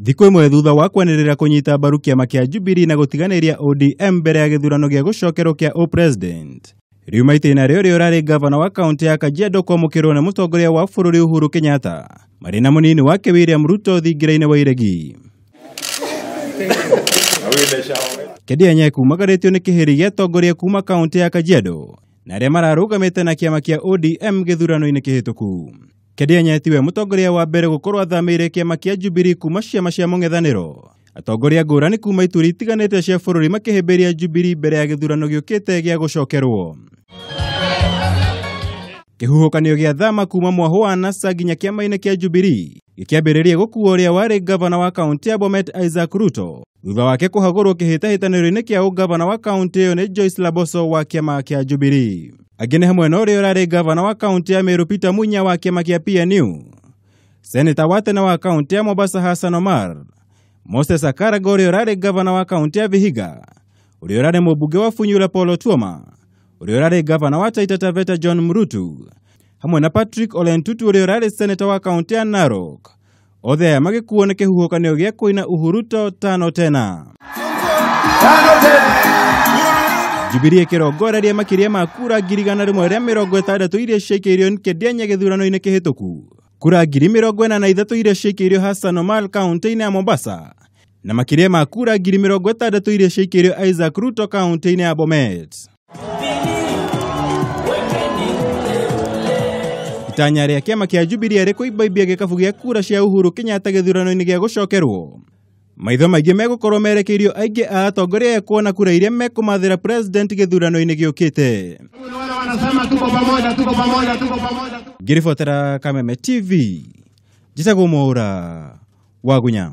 Thikũ imwe thutha wa kwanĩrĩra kũnyita mbaru kiama kia Jubilee na gutiganiria ODM mbere ya githurano gia gucokerwo kia president. Riu maitĩna rĩo urari ngavana wa kaunti ya Kajiado kwamũkĩrwo nĩ mutongoria wa bururi Uhuru Kenyatta marĩ na mũnini wake William Ruto thingira-inĩ wa iregi. Nkedianye kumagaritio nĩ kĩhĩri gĩa atongoria kuuma kaunti ya Kajiado na arĩa mararũgamĩte na kiama kia ODM githurano-ini kĩhĩtũku. Nkedianye tiwe mutongoria wa mbere gũkorwo athamĩire kiama kia Jubilee kuma ciama cia Mung'ethaniro. Atongoria ngũrani kuma ituri itiganĩte cia bũrũri makĩhĩmbĩria Jubilee mbere ya githurano gĩũkĩte gĩa gũcokerwo. Kĩhuhũkanio gĩa thama kuma mwahũ wa NASA nginya kiama-inĩ kia Jubilee gĩkĩambĩrĩria gũkuua ũrĩa warĩ ngavana wa kaunti ya Bomet Ruto thutha wake kũhagũrwo kĩhĩtahĩtanĩro-inĩ kia ũngavana wa kaunti ĩyo nĩ Joyce wa kiama kia Jubilee. Angĩ nĩ hamwe na ũrĩa ũrarĩ ngavana wa kaunti ya Meru Munya wa kiama kia PNU, seneta wa tene wa kaunti ya Mombasa Hassan Omar, Moses Akarago ũrĩa ũrarĩ ngavana wa kaunti ya Vihiga, ũrĩa ũrarĩ mũmbunge wa Funyula Paul Otuoma, ũrĩa ũrarĩ ngavana wa Taita Taveta John Murutu, hamwe na Patrick Ole Lenku ũrĩa ũrarĩ seneta wa kaunti ya Narok. Othe aya magĩkuo nĩ kĩhuhũkanio gĩa kũina Uhuru tano tena. Jubilee ĩkĩrongoreria makĩria ma kura 160 iria ciaikĩirio Nkedianye gĩthurano-inĩ kĩhĩtũku, kura 43 iria ciaikĩirio Hassan Omar kaunti-inĩ ya Mombasa, na makĩria ma kura 60 iria ciaikĩirio Ruto kaunti-inĩ ya Bomet. Itanya rĩa kiama kia Jubilee rĩ kũimbaimbia gĩkabu gĩa kura cia Uhuru Kenyatta gĩthurano-inĩ gĩa gũcokerwo. Maitho maingĩ megũkorwo merekeirio aingĩ a atongoria kuona kura iria mekũmathĩra president gĩthurano-inĩ gĩũkĩte. Ngĩribotera Kameme TV, njĩtagwo Mwaura wa Gunya.